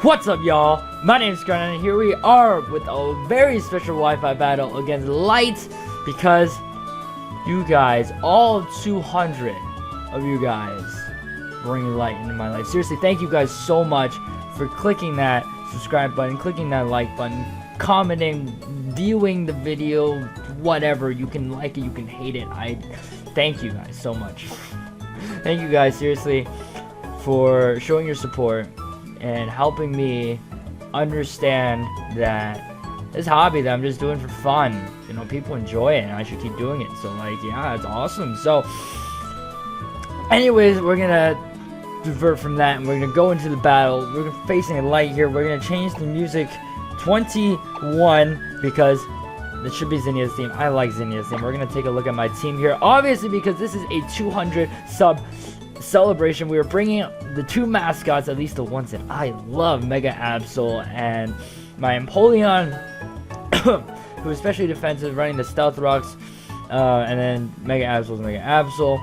What's up, y'all? My name's Garnet, and here we are with a very special Wi-Fi battle against Light, because you guys, all 200 of you guys, bring light into my life. Seriously, thank you guys so much for clicking that subscribe button, clicking that like button, commenting, viewing the video, whatever. You can like it, you can hate it. I thank you guys so much. Thank you guys, seriously, for showing your support and helping me understand that this hobby that I'm just doing for fun, you know, people enjoy it and I should keep doing it. So like, yeah, it's awesome. So anyways, we're gonna divert from that and we're gonna go into the battle. We're facing a Light here. We're gonna change the music 21 because it should be Zinnia's theme. I like Zinnia's theme. We're gonna take a look at my team here, obviously, because this is a 200 sub celebration. We are bringing the two mascots, at least the ones that I love, Mega Absol and my Empoleon, who is especially defensive, running the Stealth Rocks, and then Mega Absol's Mega Absol.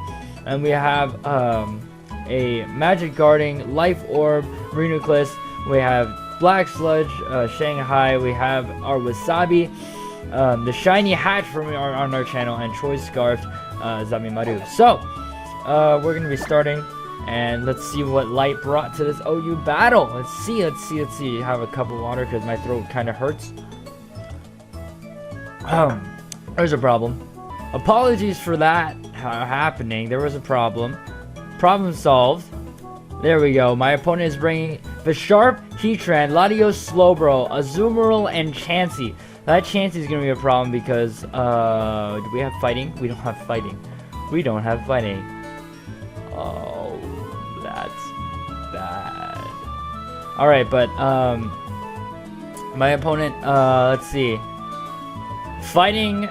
And we have a Magic Guarding, Life Orb, Renucleus. We have Black Sludge, Shanghai. We have our Wasabi, the Shiny Hatch from on our channel, and Choice Scarfed Zamimaru. So we're gonna be starting, and let's see what Light brought to this OU battle. Let's see. Have a cup of water because my throat kind of hurts. There's a problem. Apologies for that happening. There was a problem. Problem solved. There we go. My opponent is bringing the Sharp, Heatran, Latios, Slowbro, Azumarill, and Chansey. That Chansey is gonna be a problem because do we have fighting? We don't have fighting. We don't have fighting. Oh, that's bad. Alright, but my opponent, let's see. Fighting,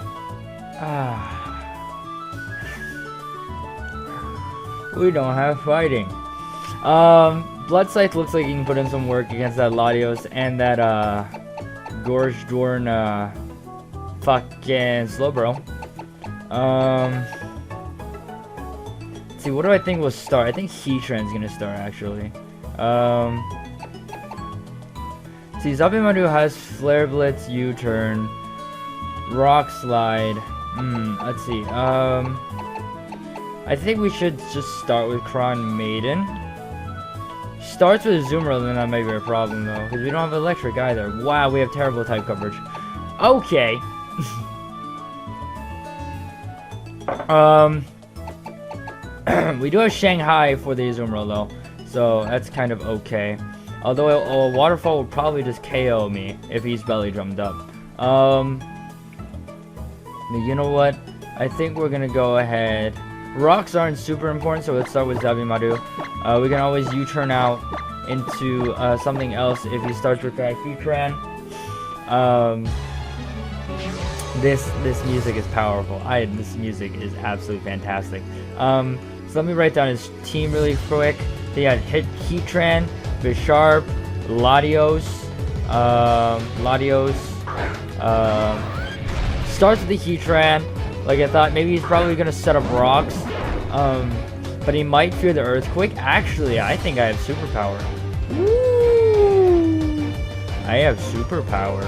we don't have fighting. Blood Scythe looks like he can put in some work against that Latios and that Gorge Dorn fucking Slowbro. Let's see, what do I think will start? I think Heatran's gonna start, actually. See, Zabimaru has Flare Blitz, U-Turn, Rock Slide. Let's see. I think we should just start with Kron Maiden. Starts with Azumarill, then that might be a problem, though, because we don't have Electric either. Wow, we have terrible type coverage. Okay. We do have Shanghai for the Azumarill, though, so that's kind of okay. Although a Waterfall will probably just KO me if he's belly drummed up. You know what? I think we're gonna go ahead. Rocks aren't super important, so let's start with Zabimaru. We can always U-turn out into something else if he starts with that Heatran. This music is powerful. This music is absolutely fantastic. So let me write down his team really quick. They had Heatran, Bisharp, Latios, starts with the Heatran. Like I thought, maybe he's probably gonna set up rocks, but he might fear the Earthquake. Actually, I think I have superpower. Woo! I have superpower.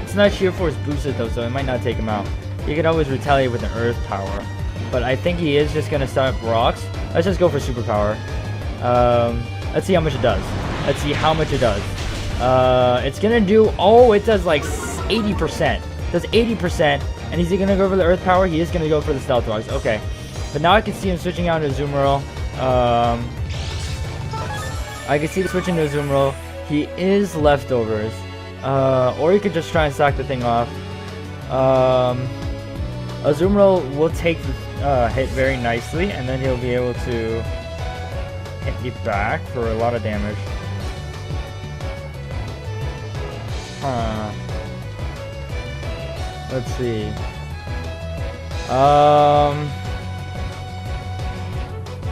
It's not Sheer Force boosted though, so it might not take him out. He could always retaliate with an Earth Power, but I think he is just gonna set up rocks. Let's just go for superpower. Let's see how much it does. Let's see how much it does. It's gonna do. Oh, it does like 80%. Does 80%, and is he gonna go for the Earth Power? He is gonna go for the Stealth Rocks. Okay, but now I can see him switching out to Azumarill. I can see him switching to Azumarill. He is leftovers, or he could just try and sack the thing off. Azumarill will take the hit very nicely, and then he'll be able to hit me back for a lot of damage. Let's see.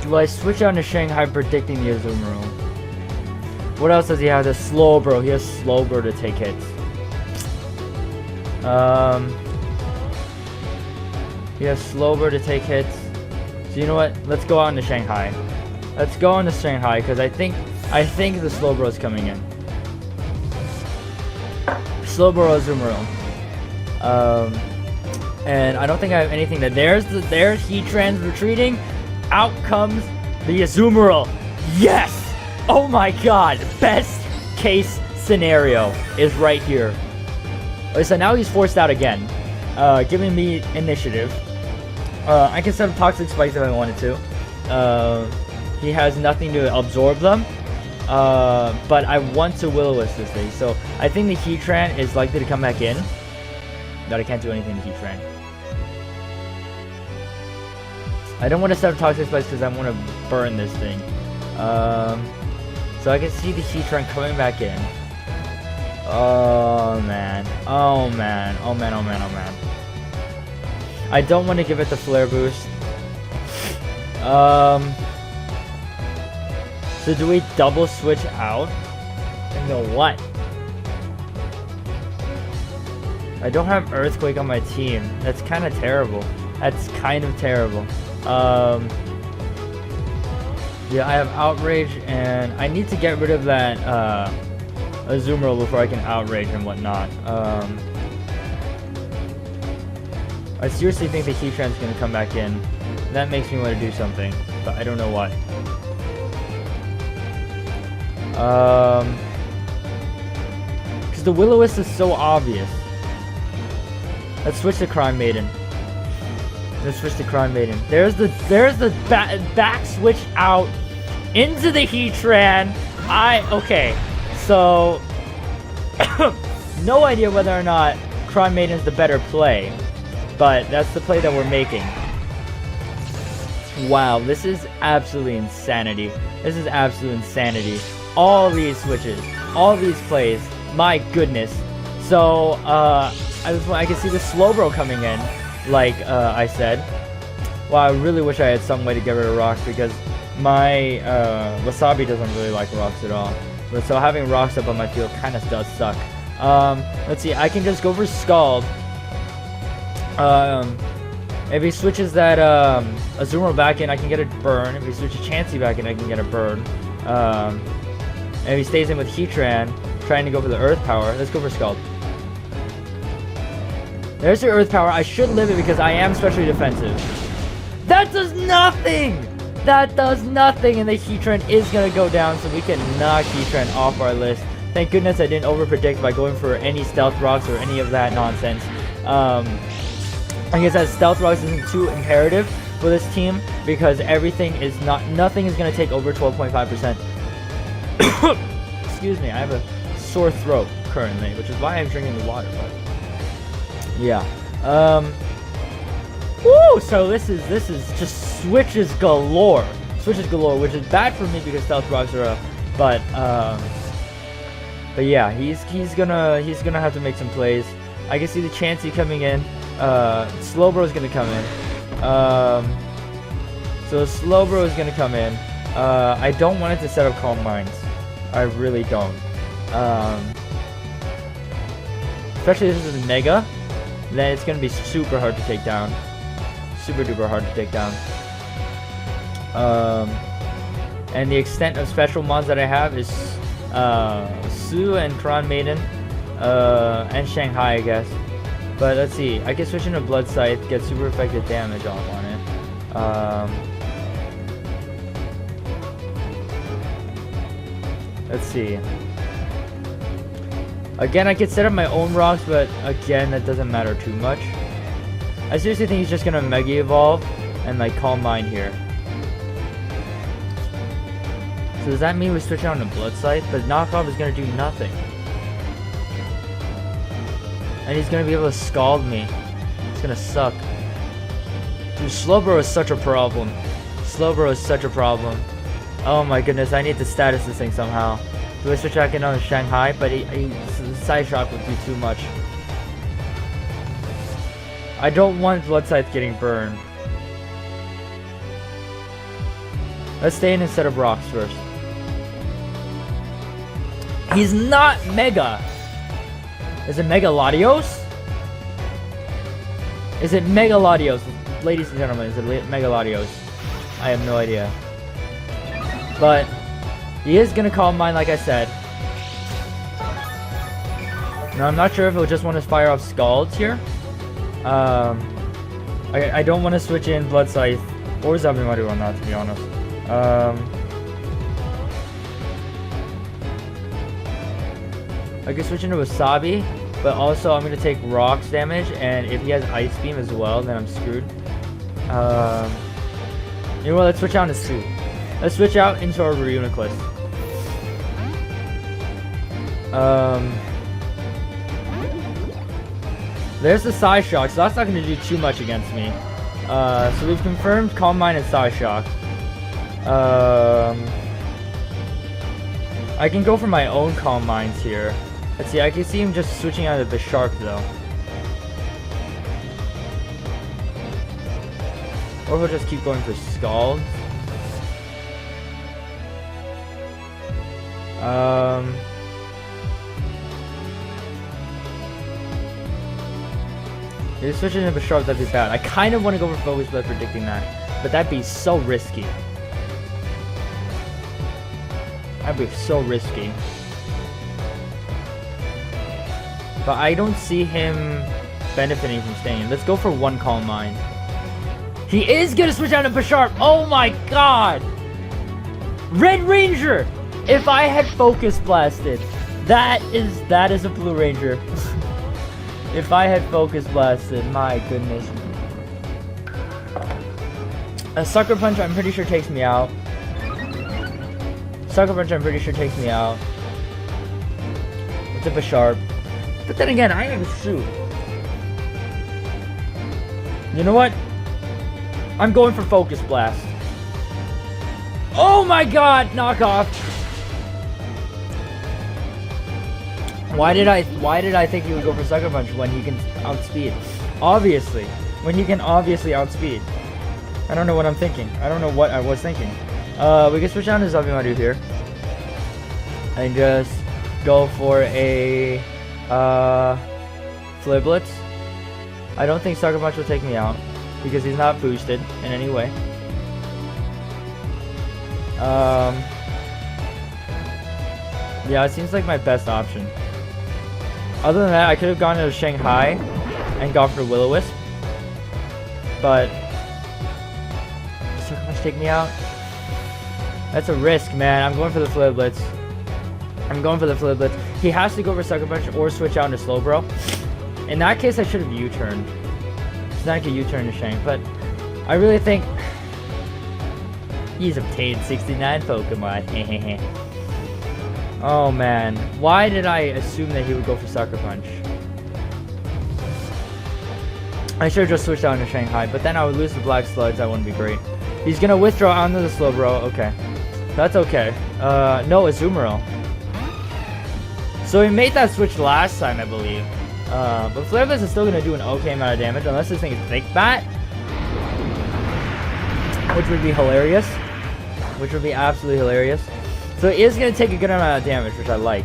Do I switch on to Shanghai predicting the Azumarill? What else does he have? The Slowbro. He has Slowbro to take hits. He has Slowbro to take hits. So you know what? Let's go on to Shanghai. Let's go on to Shanghai because I think I think the Slowbro is coming in. Slowbro Azumarill. And I don't think I have anything that there's Heatran's retreating. Out comes the Azumarill. Yes! Oh my god, best case scenario is right here. Okay, so now he's forced out again, giving me initiative. I can set up Toxic Spikes if I wanted to. He has nothing to absorb them, but I want to Will-O-Wisp this thing, so I think the Heatran is likely to come back in, but I can't do anything to Heatran. I don't want to set up Toxic Spikes because I want to burn this thing. So I can see the Heatran coming back in. Oh man. Oh man. Oh man. Oh man. Oh man. I don't want to give it the Flare Boost. So do we double switch out? No, what? I don't have Earthquake on my team. That's kind of terrible. That's kind of terrible. Yeah, I have Outrage, and I need to get rid of that Azumarill before I can Outrage and whatnot. I seriously think the Heatran's gonna come back in. That makes me want to do something, but I don't know what. Because the Will-O-Wisp is so obvious. Let's switch to Crime Maiden. Let's switch to Crime Maiden. There's the back switch out into the Heatran. Okay, so no idea whether or not Crime Maiden is the better play, but that's the play that we're making. Wow, this is absolutely insanity. This is absolute insanity. All these switches, all these plays, my goodness. So I can see the Slowbro coming in, like I said. Wow, I really wish I had some way to get rid of rocks, because my Wasabi doesn't really like rocks at all. But so having rocks up on my field kind of does suck. Let's see, I can just go for Scald. If he switches that Azumarill back in, I can get a burn. If he switches Chansey back in, I can get a burn. If he stays in with Heatran, trying to go for the Earth Power, let's go for Scald. There's the Earth Power. I should live it because I am specially defensive. That does nothing! That does nothing, and the Heatran is going to go down, so we can knock Heatran off our list. Thank goodness I didn't overpredict by going for any Stealth Rocks or any of that nonsense. I guess that Stealth Rocks isn't too imperative for this team, because nothing is going to take over 12.5%. Excuse me, I have a sore throat currently, which is why I'm drinking the water, but yeah. Woo! So this is just switches galore. Switches galore, which is bad for me because Stealth Rocks are but yeah, he's gonna have to make some plays. I can see the Chansey coming in. Slowbro is gonna come in. So Slowbro is gonna come in. I don't want it to set up Calm Minds. I really don't. Especially if this is Mega, then it's gonna be super hard to take down. Super duper hard to take down. And the extent of special mods that I have is Sue and Kron Maiden, and Shanghai, I guess. But let's see, I can switch into Blood Scythe, get super effective damage off on it. Let's see. Again, I could set up my own rocks, but again, that doesn't matter too much. I seriously think he's just gonna Mega Evolve and like Calm Mind here. So does that mean we switch out to Blood Scythe? But Knockoff is gonna do nothing. And he's gonna be able to Scald me. It's gonna suck. Dude, Slowbro is such a problem. Slowbro is such a problem. Oh my goodness, I need to status this thing somehow. Do I switch back in on Shanghai? But Side Shock would do too much. I don't want Blood Scythe getting burned. Let's stay in instead of rocks first. He's not Mega! Is it Mega Latios? Is it Mega Latios? Ladies and gentlemen, is it Mega Latios? I have no idea. But He is gonna Calm Mind, like I said. Now, I'm not sure if he'll just want to fire off Scalds here. I don't want to switch in Blood Scythe or Zabumaru on that, to be honest. I could switch into Wasabi, but also I'm going to take Rocks damage, and if he has Ice Beam as well, then I'm screwed. You know what, let's switch out into Sue. Let's switch out into our Reuniclus. There's the Psyshock, so that's not going to do too much against me. So we've confirmed Calm Mind and Psyshock. I can go for my own Calm Minds here. Let's see, I can see him just switching out of the Shark though. Or he'll just keep going for Scald. If you're switching into Shark, that'd be bad. I kind of want to go for Focus Blast predicting that, but that'd be so risky. That'd be so risky. But I don't see him benefiting from staying. Let's go for one Calm Mind. He is gonna switch out to Bisharp. Oh my god! Red Ranger! If I had Focus Blasted, that is a Blue Ranger. If I had Focus Blasted, my goodness. A Sucker Punch, I'm pretty sure takes me out. Sucker Punch, I'm pretty sure takes me out. It's a Bisharp. But then again, I have a Shoot. You know what? I'm going for Focus Blast. Oh my god, knockoff. Why did I think he would go for Sucker Punch when he can outspeed? Obviously. When he can obviously outspeed. I don't know what I'm thinking. I don't know what I was thinking. We can switch on to Zabumaru here. And just go for a Flare Blitz. I don't think Sucker Punch will take me out because he's not boosted in any way. Yeah, it seems like my best option. Other than that, I could have gone to Shanghai and gone for Will-O-Wisp. But Sucker Punch take me out? That's a risk, man. I'm going for the Flare Blitz. I'm going for the Flare Blitz. He has to go for Sucker Punch or switch out into Slowbro. In that case, I should have U-turned. So now I can U-turn to Shank, but I really think he's obtained 69 Pokemon. Oh man, why did I assume that he would go for Sucker Punch? I should have just switched out into Shanghai, but then I would lose the Black Sludge. That wouldn't be great. He's gonna withdraw onto the Slowbro. Okay, that's okay. No, Azumarill. So he made that switch last time, I believe. But Flare Blitz is still gonna do an okay amount of damage, unless this thing is Thick Bat, which would be hilarious. Which would be absolutely hilarious. So it is going to take a good amount of damage, which I like.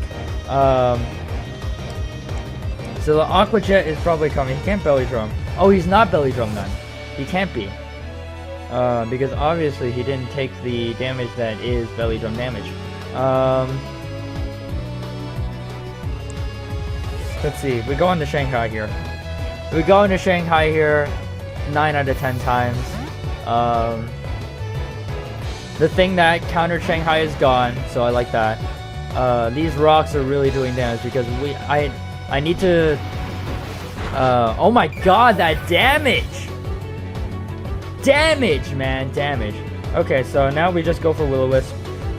So the Aqua Jet is probably coming. He can't Belly Drum. Oh, he's not Belly Drum then. He can't be. Because obviously he didn't take the damage that is Belly Drum damage. Let's see. We go into Shanghai here. 9 out of 10 times. The thing that countered Shanghai is gone, so I like that. These rocks are really doing damage because I need to. Oh my god, that damage! Damage, man, damage. Okay, so now we just go for Will-O-Wisp.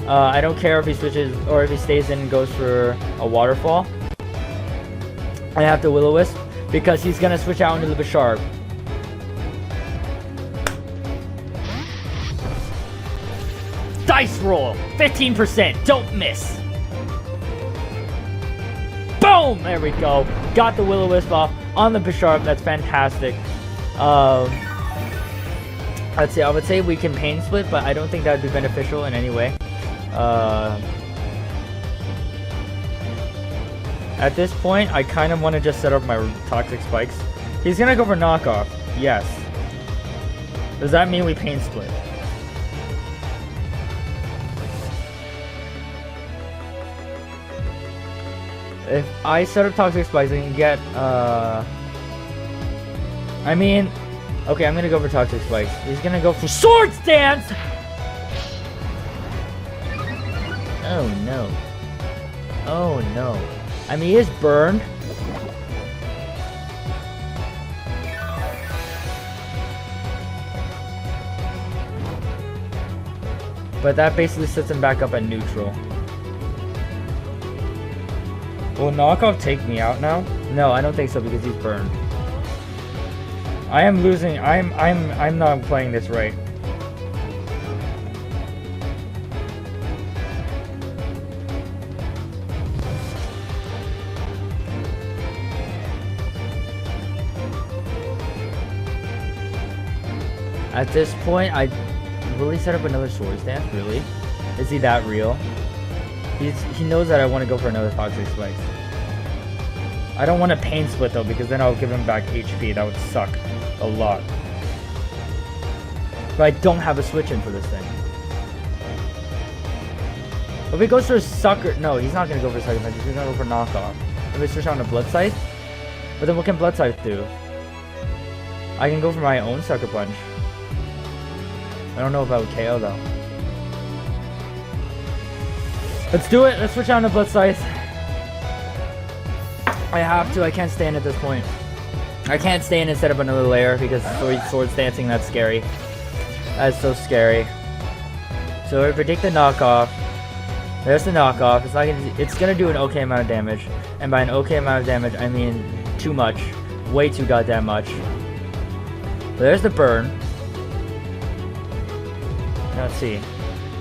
I don't care if he switches or if he stays in and goes for a Waterfall. I have to Will-O-Wisp because he's gonna switch out into the Bisharp. Dice roll, 15%, don't miss. Boom, there we go. Got the Will-O-Wisp off on the Bisharp, that's fantastic. Let's see, I would say we can Pain Split, but I don't think that would be beneficial in any way. At this point, I kind of want to just set up my Toxic Spikes. He's gonna go for Knockoff, yes. Does that mean we Pain Split? If I set up Toxic Spikes, I can get, I mean, okay, I'm gonna go for Toxic Spikes. He's gonna go for Swords Dance! Oh no. Oh no. I mean, he is burned. But that basically sets him back up at neutral. Will Knockoff take me out now? No, I don't think so because he's burned. I am losing. I'm not playing this right. At this point, will he set up another Swords Dance? Really? Is he that real? He knows that I want to go for another Toxic Spikes. I don't want to Pain Split though, because then I'll give him back HP. That would suck a lot. But I don't have a switch in for this thing. If he goes for a Sucker... No, he's not going to go for Sucker Punch. He's going to go for Knockoff. If we switch on to Blood Scythe? But then what can Blood Scythe do? I can go for my own Sucker Punch. I don't know if I would KO though. Let's do it. Let's switch on to Blood Scythe. I have to. I can't stand at this point. I can't stand and set up another layer because Swords Dancing, that's scary. That's so scary. So we predict the Knockoff. There's the Knockoff. It's gonna do an okay amount of damage. And by an okay amount of damage, I mean too much. Way too goddamn much. There's the burn. Let's see.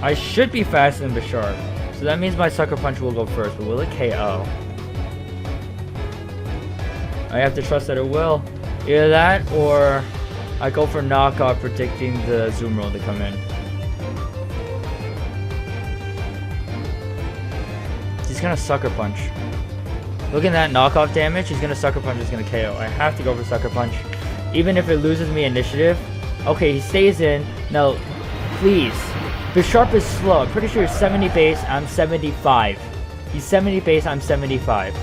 I should be faster than Bisharp. So that means my Sucker Punch will go first, but will it KO? I have to trust that it will. Either that, or I go for Knockoff, predicting the Zoom roll to come in. He's gonna Sucker Punch. Look at that Knockoff damage. He's gonna Sucker Punch, he's gonna KO. I have to go for Sucker Punch. Even if it loses me initiative. Okay, he stays in. Now, please. Bisharp is slow. I'm pretty sure he's 70 base, I'm 75. He's 70 base, I'm 75.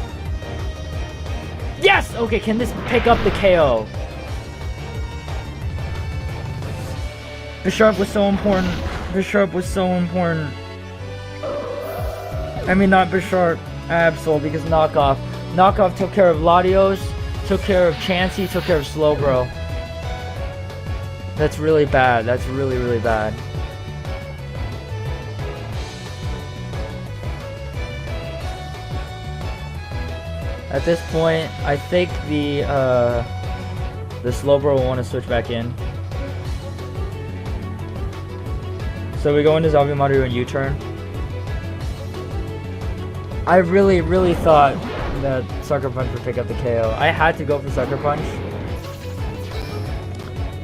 Yes! Okay, can this pick up the KO? Bisharp was so important. Bisharp was so important. I mean, not Bisharp. Absol, because Knockoff. Knockoff took care of Latios, took care of Chansey, took care of Slowbro. That's really bad. That's really, really bad. At this point, I think the Slowbro will want to switch back in. So we go into Zabumaru and U-turn. I really, really thought that Sucker Punch would pick up the KO. I had to go for Sucker Punch.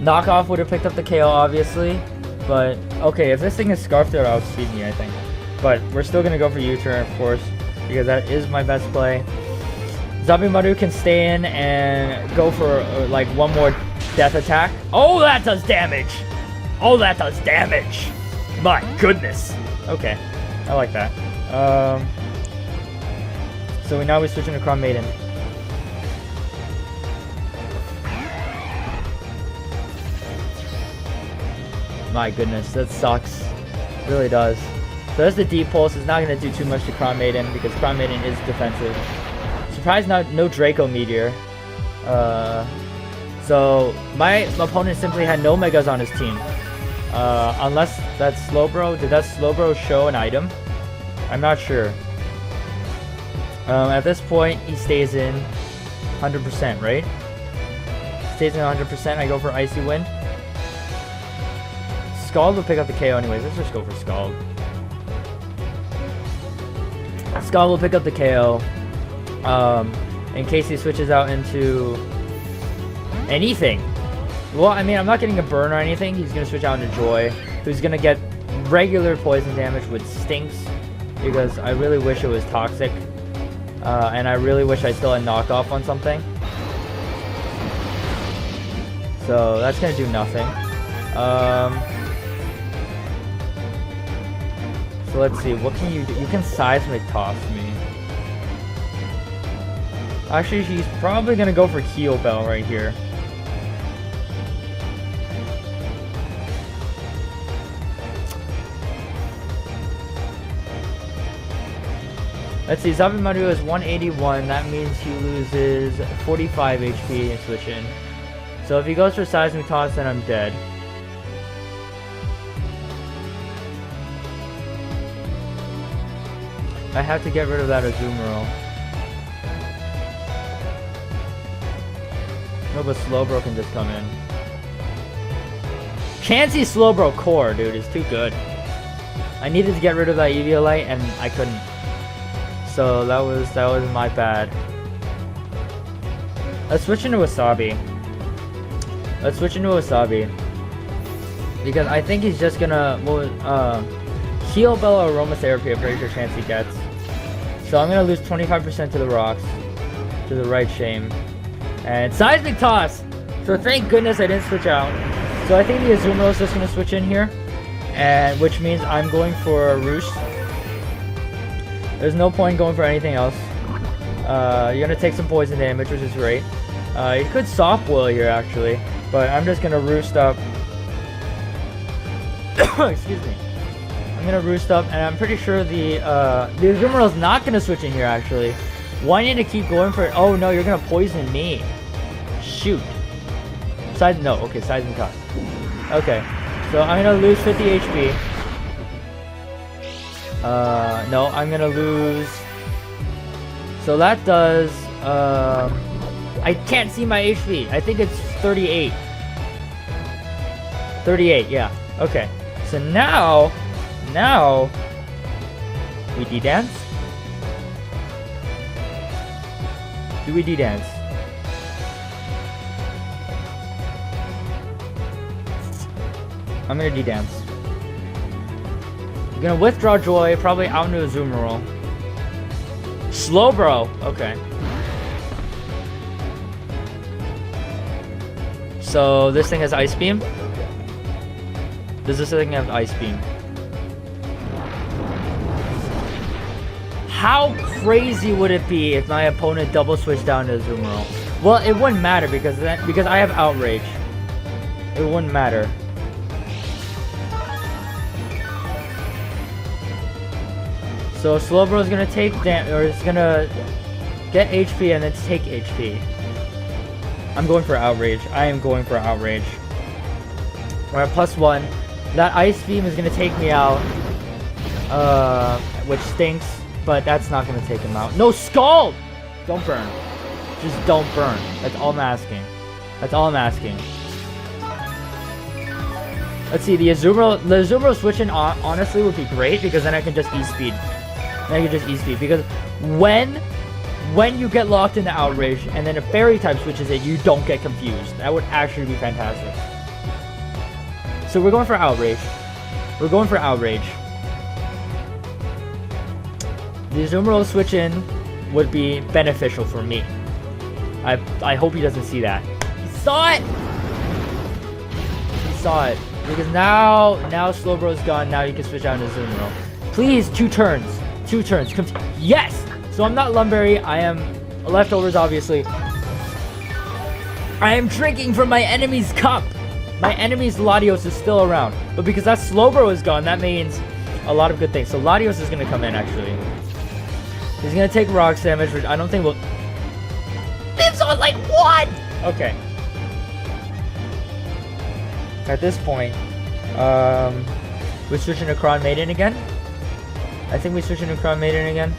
Knockoff would have picked up the KO, obviously. But, okay, if this thing is Scarfed, it'll outspeed me, I think. But we're still going to go for U-turn, of course, because that is my best play. Zabumaru can stay in and go for like one more death attack. Oh, that does damage! Oh, that does damage! My goodness! Okay, I like that. So now we're switching to Crown Maiden. My goodness, that sucks. It really does. So there's the Deep Pulse. It's not going to do too much to Crown Maiden because Crown Maiden is defensive. Surprised no Draco Meteor. So my opponent simply had no Megas on his team. Unless that Slowbro, did that Slowbro show an item? I'm not sure. At this point, he stays in 100%, right? Stays in 100%, I go for Icy Wind. Scald will pick up the KO anyways, let's just go for Scald. Scald will pick up the KO. In case he switches out into anything. Well, I mean, I'm not getting a burn or anything. He's going to switch out into Joy, who's going to get regular poison damage with Stinks, because I really wish it was Toxic. And I really wish I still had Knockoff on something. So that's going to do nothing. So let's see, what can you do? You can Seismic Toss me. Actually, he's probably gonna go for Keel Bell right here. Let's see, Zabimaru is 181. That means he loses 45 HP in switch in. So if he goes for Seismic Toss, then I'm dead. I have to get rid of that Azumarill. No, but Slowbro can just come in. Chansey Slowbro Core, dude, is too good. I needed to get rid of that Eviolite and I couldn't. So that was my bad. Let's switch into Wasabi. Because I think he's just gonna Heal Bell or Aromatherapy, I'm pretty sure Chansey gets. So I'm gonna lose 25% to the rocks. To the right shame. And Seismic Toss! So thank goodness I didn't switch out. So I think the Azumarill is just gonna switch in here. And which means I'm going for a Roost. There's no point going for anything else. You're gonna take some poison damage, which is great. You could Soft Boil here actually. But I'm just gonna Roost up. Excuse me. I'm gonna Roost up, and I'm pretty sure the Azumarill is not gonna switch in here actually. Why need to keep going for it? Oh no, you're gonna poison me. Shoot. No, okay, Seismic Toss. Okay, so I'm gonna lose 50 HP. No, I'm gonna lose. So that does. I can't see my HP. I think it's 38. 38, yeah. Okay. So now we D-dance? Do we D-dance? I'm gonna D-dance. I'm gonna withdraw Joy, probably out into Azumarill. Slowbro! Okay. So this thing has Ice Beam? Does this thing have Ice Beam? How crazy would it be if my opponent double switched down to Azumarill? Well, it wouldn't matter because I have Outrage. It wouldn't matter. So Slowbro is gonna take damage, or is gonna get HP and then take HP. I'm going for Outrage. I am going for Outrage. We're at +1. That Ice Beam is gonna take me out, which stinks, but that's not gonna take him out. No, Scald! Don't burn. Just don't burn. That's all I'm asking. That's all I'm asking. Let's see, the Azumarill switching honestly would be great because then I can just E-Speed. Because when you get locked into Outrage and then a Fairy type switches it, you don't get confused. That would actually be fantastic. So we're going for Outrage. The Azumarill switch in would be beneficial for me. I hope he doesn't see that. He saw it! Because now Slowbro's gone, now you can switch out into Azumarill. Please, 2 turns. Yes! So I'm not Lumberry, I am leftovers obviously. I am drinking from my enemy's cup! My enemy's Latios is still around. But because that Slowbro is gone, that means a lot of good things. So Latios is gonna come in actually. He's gonna take rocks damage, which I don't think will... Lives on like 1! Okay. At this point, we're switching to Kron Maiden again. I think we switch into Kron Maiden again.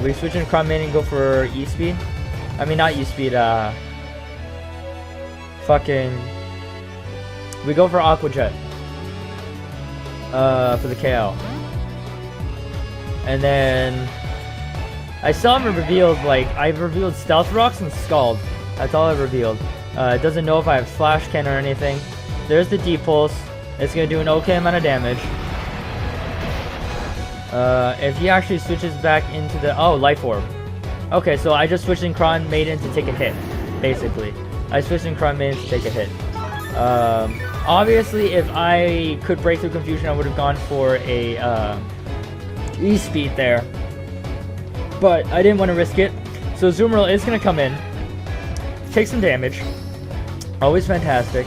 We switch into Kron Maiden and go for E-Speed. I mean, not E-Speed, we go for Aqua Jet. For the KO. And then... I still haven't revealed, like, I've revealed Stealth Rocks and Scald. That's all I've revealed. It doesn't know if I have Slash Can or anything. There's the D-Pulse. It's gonna do an okay amount of damage. If he actually switches back into the... Oh, Life Orb. Okay, so I just switched in Kron Maiden to take a hit, basically. I switched in Kron Maiden to take a hit. Obviously, if I could break through confusion, I would have gone for a E-Speed there. but I didn't want to risk it. So Azumarill is going to come in, take some damage. Always fantastic.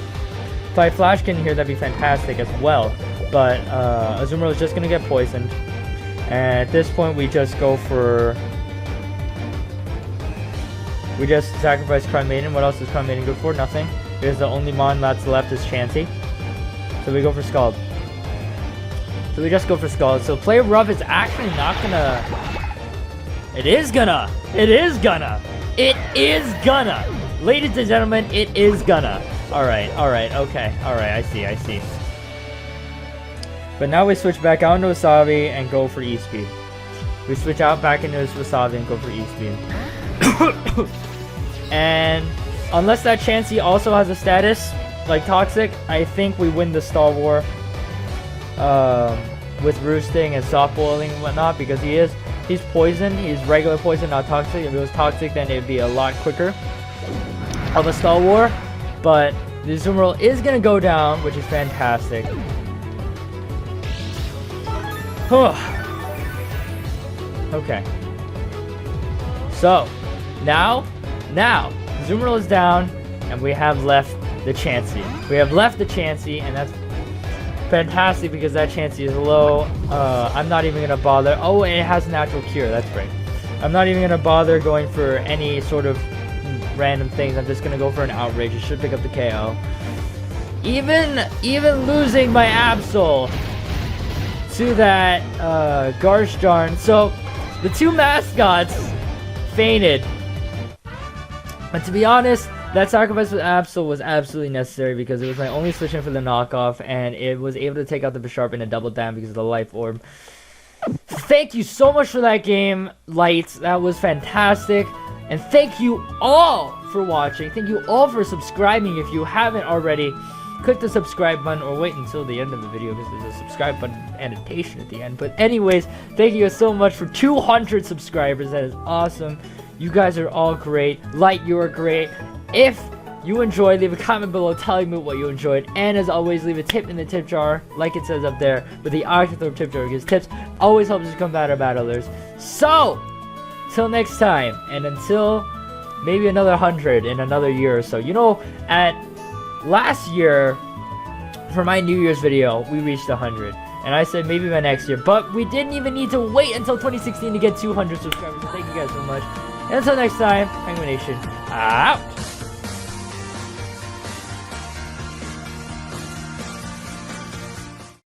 If I Flash Cannon here, that'd be fantastic as well. But Azumarill is just going to get poisoned. And at this point, we just go for... We just sacrifice Crown Maiden. What else is Crown Maiden good for? Nothing. Because the only mon that's left is Chansey. So we go for Scald. So we just go for Scald. So Play Rough is actually not gonna... It is gonna! It is gonna! It is gonna! Ladies and gentlemen, it is gonna. Alright, okay. Alright, I see. But now we switch back out into Wasabi and go for E-Speed. We switch out back into Wasabi and go for E-Speed. And unless that Chansey also has a status like Toxic, I think we win the Star War with Roosting and Soft Boiling and whatnot, because he's poison. He's regular poison, not Toxic. If it was Toxic, then it'd be a lot quicker of a Star War. But the Azumarill is gonna go down, which is fantastic. Okay. So now Azumarill is down, and we have left the Chansey. And that's fantastic because that Chansey is low. I'm not even gonna bother. Oh, and it has Natural Cure. That's right. I'm not even gonna bother going for any sort of random things. I'm just gonna go for an Outrage. It should pick up the KO. Even losing my Absol to that Garchdarn. So the two mascots fainted. But to be honest, that sacrifice with Absol was absolutely necessary because it was my only switch in for the knockoff, and it was able to take out the Bisharp in a double down because of the Life Orb. Thank you so much for that game, Lights. That was fantastic. And thank you all for watching. Thank you all for subscribing. If you haven't already, click the subscribe button or wait until the end of the video because there's a subscribe button annotation at the end. But anyways, thank you so much for 200 subscribers. That is awesome. You guys are all great. Light, you are great. If you enjoyed, leave a comment below telling me what you enjoyed. And as always, leave a tip in the tip jar, like it says up there, with the Octothorpe tip jar, because tips always helps us combat our battlers. So, till next time, and until maybe another 100 in another year or so. You know, at last year, for my New Year's video, we reached 100. And I said maybe by next year, but we didn't even need to wait until 2016 to get 200 subscribers. So thank you guys so much. And until next time, Penguin Nation, out!